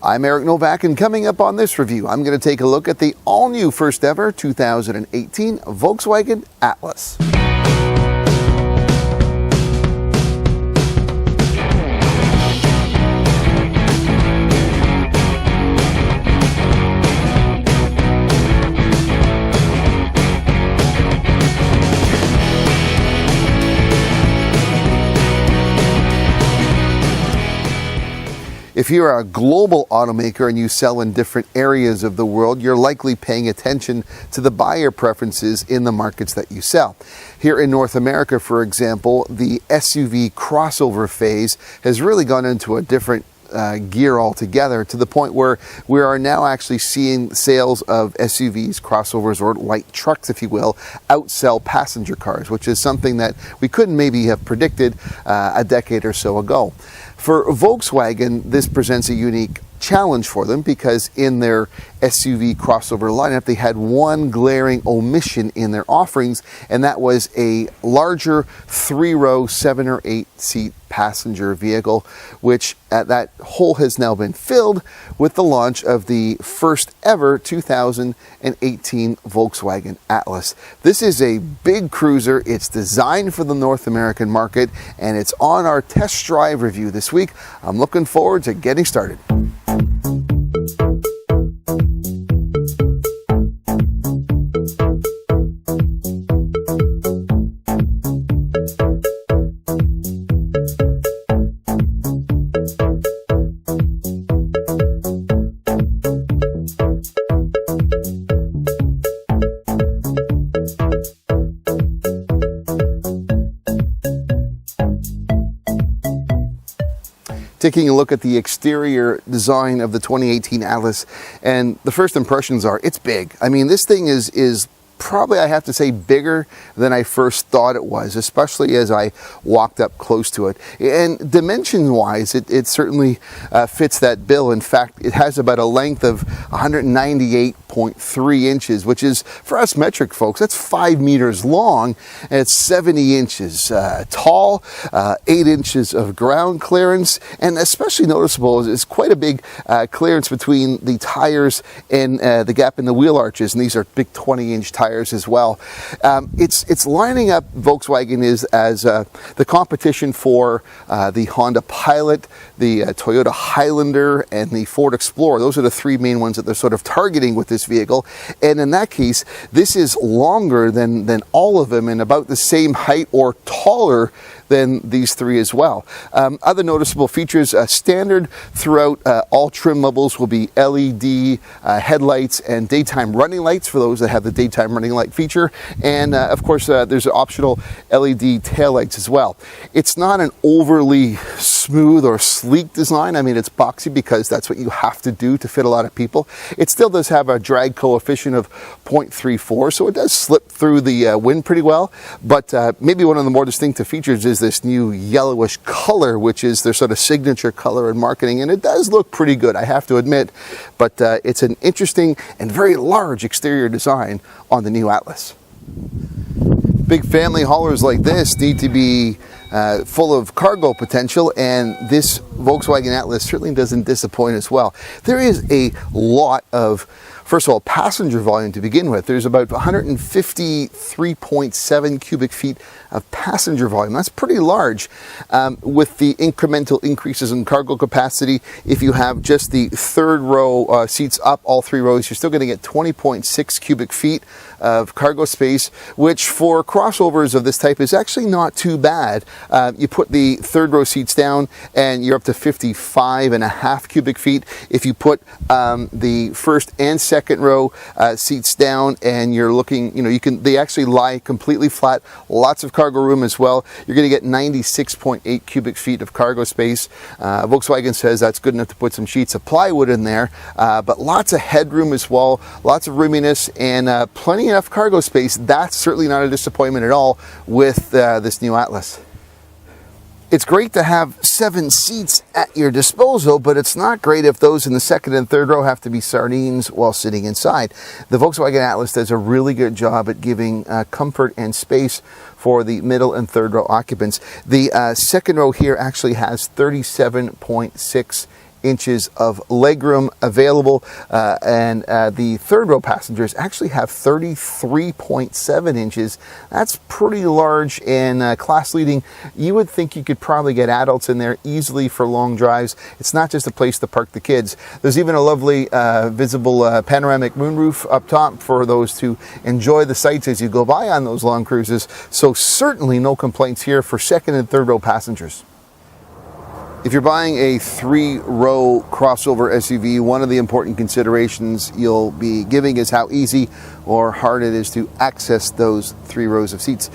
I'm Eric Novak, and coming up on this review, I'm going to take a look at the all-new first ever 2018 Volkswagen Atlas. If you're a global automaker and you sell in different areas of the world, you're likely paying attention to the buyer preferences in the markets that you sell. Here in North America, for example, the SUV crossover phase has really gone into a different gear altogether, to the point where we are now actually seeing sales of SUVs, crossovers, or light trucks, if you will, outsell passenger cars, which is something that we couldn't maybe have predicted a decade or so ago. For Volkswagen, this presents a unique challenge for them because in their SUV crossover lineup, they had one glaring omission in their offerings, and that was a larger 3-row 7 or 8 seat passenger vehicle, which that hole has now been filled with the launch of the first ever 2018 Volkswagen Atlas. This is a big cruiser. It's designed for the North American market, and it's on our test drive review this week. I'm looking forward to getting started. Taking a look at the exterior design of the 2018 Atlas, and the first impressions are it's big. I mean, this thing is probably, I have to say, bigger than I first thought it was, especially as I walked up close to it. And dimension-wise, it certainly fits that bill. In fact, it has about a length of 198.3 inches, which is, for us metric folks, that's 5 meters long, and it's 70 inches tall, 8 inches of ground clearance, and especially noticeable is quite a big clearance between the tires and the gap in the wheel arches, and these are big 20-inch tires as well. It's lining up Volkswagen as the competition for the Honda Pilot, the Toyota Highlander, and the Ford Explorer. Those are the three main ones that they're sort of targeting with this vehicle. And in that case, this is longer than all of them, and about the same height or taller than these three as well. Other noticeable features, standard throughout all trim levels will be LED headlights and daytime running lights for those that have the daytime running light feature. And of course, there's optional LED taillights as well. It's not an overly smooth or sleek design. I mean, it's boxy because that's what you have to do to fit a lot of people. It still does have a drag coefficient of 0.34, so it does slip through the wind pretty well. But maybe one of the more distinctive features is this new yellowish color, which is their sort of signature color in marketing, and it does look pretty good, I have to admit. But it's an interesting and very large exterior design on the new Atlas. Big family haulers like this need to be full of cargo potential, and this Volkswagen Atlas certainly doesn't disappoint as well. There is a lot of, first of all, passenger volume to begin with. There's about 153.7 cubic feet of passenger volume. That's pretty large. With the incremental increases in cargo capacity, if you have just the third row seats up, all 3 rows, you're still going to get 20.6 cubic feet of cargo space, which for crossovers of this type is actually not too bad. You put the third row seats down and you're up to 55.5 cubic feet. If you put the first and second row seats down and you're looking, they actually lie completely flat. Lots of cargo room as well. You're going to get 96.8 cubic feet of cargo space. Volkswagen says that's good enough to put some sheets of plywood in there, but lots of headroom as well, lots of roominess, and plenty enough cargo space. That's certainly not a disappointment at all with this new Atlas. It's great to have 7 seats at your disposal, but it's not great if those in the second and third row have to be sardines while sitting inside. The Volkswagen Atlas does a really good job at giving comfort and space for the middle and third row occupants. The second row here actually has 37.6 inches of legroom available, and the third row passengers actually have 33.7 inches. That's pretty large and class leading. You would think you could probably get adults in there easily for long drives. It's not just a place to park the kids. There's even a lovely visible panoramic moonroof up top for those to enjoy the sights as you go by on those long cruises. So certainly no complaints here for second and third row passengers. If you're buying a 3-row crossover SUV, one of the important considerations you'll be giving is how easy or hard it is to access those 3 rows of seats.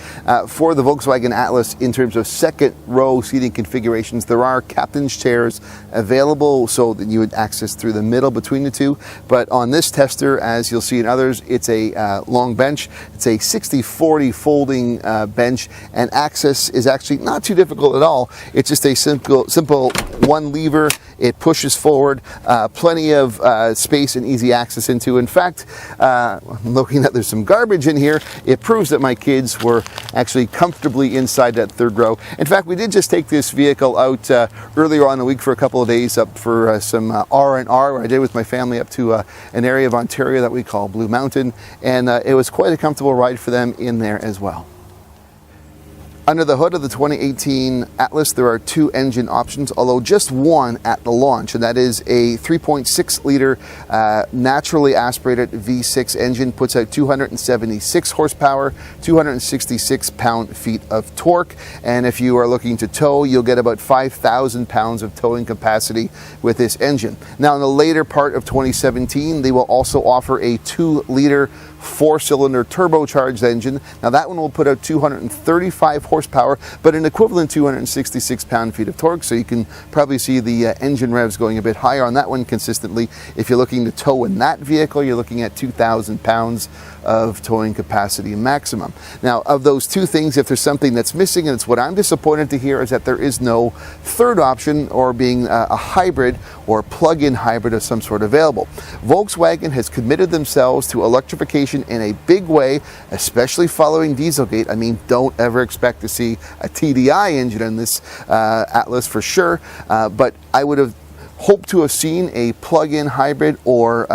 For the Volkswagen Atlas, in terms of second row seating configurations, there are captain's chairs available so that you would access through the middle between the two. But on this tester, as you'll see in others, it's a long bench. It's a 60/40 folding bench, and access is actually not too difficult at all. It's just a simple one lever. It pushes forward, plenty of space and easy access into. In fact, looking that there's some garbage in here, it proves that my kids were actually comfortably inside that third row. In fact, we did just take this vehicle out earlier on in the week for a couple of days up for some R&R, where I did with my family up to an area of Ontario that we call Blue Mountain, and it was quite a comfortable ride for them in there as well. Under the hood of the 2018 Atlas, there are 2 engine options, although just one at the launch, and that is a 3.6-liter naturally aspirated V6 engine, puts out 276 horsepower, 266 pound-feet of torque, and if you are looking to tow, you'll get about 5,000 pounds of towing capacity with this engine. Now, in the later part of 2017, they will also offer a 2-liter 4-cylinder turbocharged engine. Now that one will put out 235 horsepower, but an equivalent 266 pound-feet of torque, so you can probably see the engine revs going a bit higher on that one consistently. If you're looking to tow in that vehicle, you're looking at 2,000 pounds of towing capacity maximum. Now, of those two things, if there's something that's missing, and it's what I'm disappointed to hear, is that there is no third option, or being a hybrid or plug-in hybrid of some sort available. Volkswagen has committed themselves to electrification in a big way, especially following Dieselgate. I mean, don't ever expect to see a TDI engine in this Atlas for sure, but I would have hope to have seen a plug-in hybrid or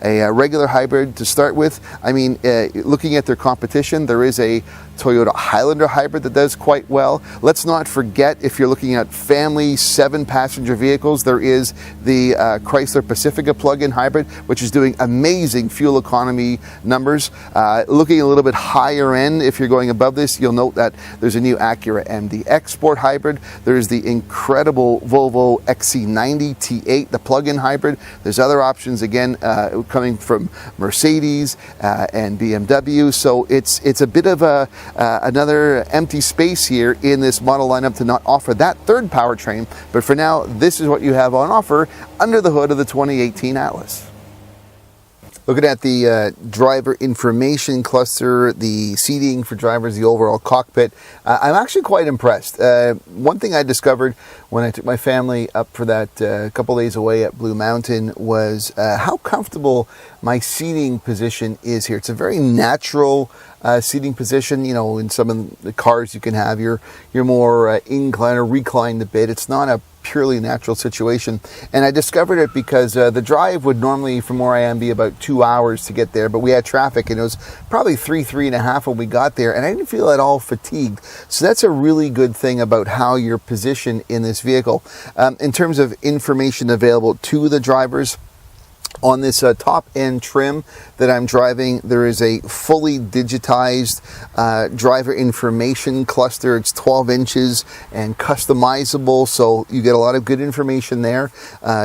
a regular hybrid to start with. I mean, looking at their competition, there is a Toyota Highlander hybrid that does quite well. Let's not forget, if you're looking at family 7-passenger vehicles, there is the Chrysler Pacifica plug-in hybrid, which is doing amazing fuel economy numbers. Looking a little bit higher end, if you're going above this, you'll note that there's a new Acura MDX Sport hybrid. There's the incredible Volvo XC90 T8, the plug-in hybrid. There's other options, again, coming from Mercedes and BMW. So it's a bit of another empty space here in this model lineup to not offer that third powertrain. But for now, this is what you have on offer under the hood of the 2018 Atlas. Looking at the driver information cluster, the seating for drivers, the overall cockpit, I'm actually quite impressed. One thing I discovered when I took my family up for that couple days away at Blue Mountain was how comfortable my seating position is here. It's a very natural seating position. You know, in some of the cars you can have your more incline or reclined a bit. It's not a purely natural situation, and I discovered it because the drive would normally, from where I am, be about 2 hours to get there, but we had traffic, and it was probably three and a half when we got there, and I didn't feel at all fatigued. So that's a really good thing about how you're positioned in this vehicle. In terms of information available to the drivers, on this top-end trim that I'm driving, there is a fully digitized driver information cluster. It's 12 inches and customizable, so you get a lot of good information there.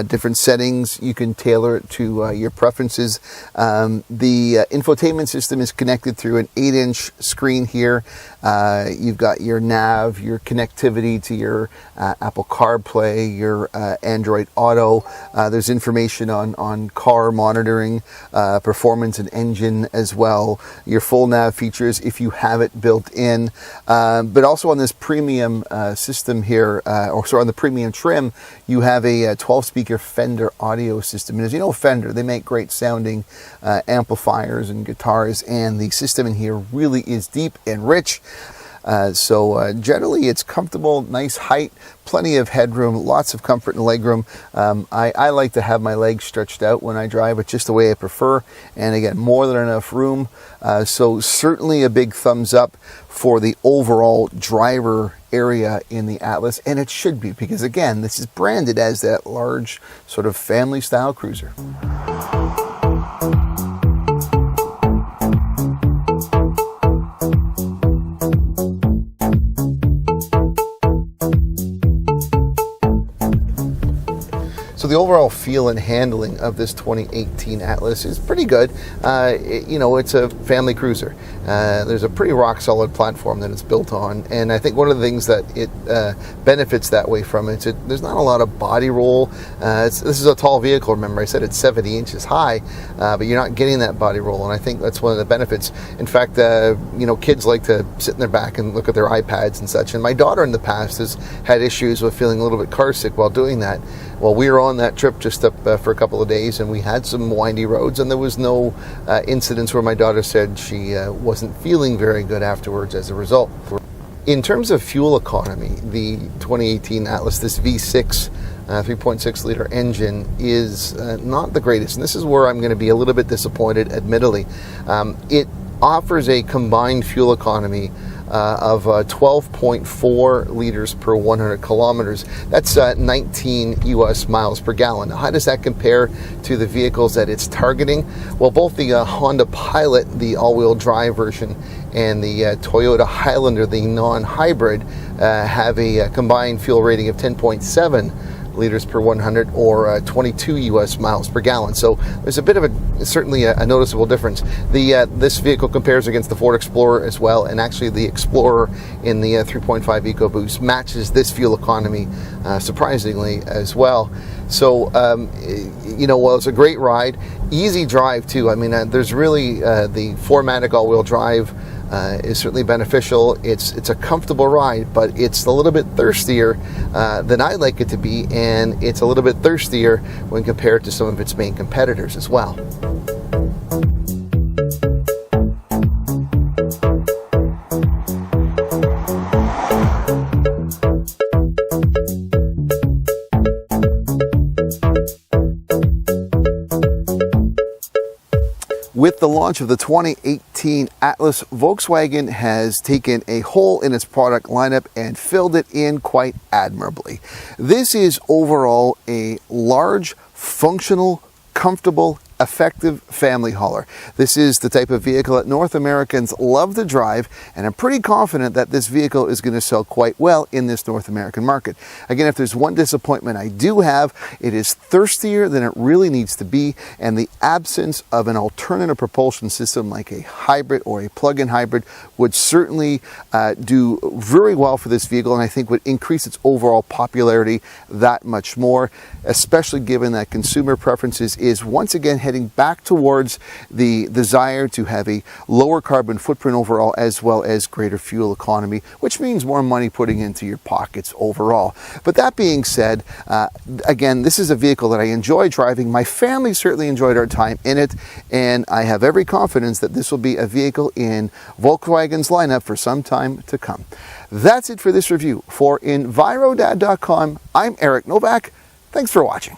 Different settings, you can tailor it to your preferences. The infotainment system is connected through an 8-inch screen here. You've got your nav, your connectivity to your Apple CarPlay, your Android Auto. There's information on car monitoring, performance and engine as well. Your full nav features if you have it built in. But also on this premium system here, on the premium trim, you have a 12-speaker Fender audio system. And as you know, Fender, they make great sounding amplifiers and guitars, and the system in here really is deep and rich. Generally it's comfortable, nice height, plenty of headroom, lots of comfort and legroom. I like to have my legs stretched out when I drive. It's just the way I prefer. And again, more than enough room. So certainly a big thumbs up for the overall driver area in the Atlas, and it should be, because again, this is branded as that large sort of family style cruiser. So the overall feel and handling of this 2018 Atlas is pretty good. It's a family cruiser. There's a pretty rock solid platform that it's built on, and I think one of the things that it benefits that way from it, there's not a lot of body roll. This is a tall vehicle, remember I said it's 70 inches high, but you're not getting that body roll, and I think that's one of the benefits. In fact, kids like to sit in their back and look at their iPads and such, and my daughter in the past has had issues with feeling a little bit car sick while doing that. Well, we were on that trip just up for a couple of days, and we had some windy roads, and there was no incidents where my daughter said she wasn't feeling very good afterwards as a result. In terms of fuel economy, the 2018 Atlas, this V6 3.6 liter engine is not the greatest, and this is where I'm going to be a little bit disappointed, admittedly. It offers a combined fuel economy of 12.4 liters per 100 kilometers. That's 19 US miles per gallon. Now, how does that compare to the vehicles that it's targeting? Well, both the Honda Pilot, the all-wheel drive version, and the Toyota Highlander, the non-hybrid, have a combined fuel rating of 10.7 liters per 100, or 22 US miles per gallon. So there's a bit of certainly a noticeable difference. This vehicle compares against the Ford Explorer as well, and actually the Explorer in the 3.5 EcoBoost matches this fuel economy surprisingly as well. So while it's a great ride, easy drive too. I mean, there's really the 4MATIC all-wheel drive is certainly beneficial. It's a comfortable ride, but it's a little bit thirstier than I'd like it to be, and it's a little bit thirstier when compared to some of its main competitors as well. With the launch of the 2018 Atlas, Volkswagen has taken a hole in its product lineup and filled it in quite admirably. This is overall a large, functional, comfortable, effective family hauler. This is the type of vehicle that North Americans love to drive, and I'm pretty confident that this vehicle is going to sell quite well in this North American market. Again, if there's one disappointment I do have, it is thirstier than it really needs to be, and the absence of an alternative propulsion system like a hybrid or a plug-in hybrid would certainly do very well for this vehicle, and I think would increase its overall popularity that much more, especially given that consumer preferences is once again heading back towards the desire to have a lower carbon footprint overall, as well as greater fuel economy, which means more money putting into your pockets overall. But that being said, again, this is a vehicle that I enjoy driving. My family certainly enjoyed our time in it, and I have every confidence that this will be a vehicle in Volkswagen's lineup for some time to come. That's it for this review. For Envirodad.com, I'm Eric Novak. Thanks for watching.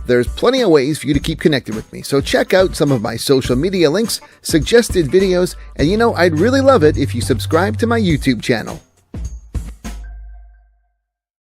There's plenty of ways for you to keep connected with me, so check out some of my social media links, suggested videos, and I'd really love it if you subscribe to my YouTube channel.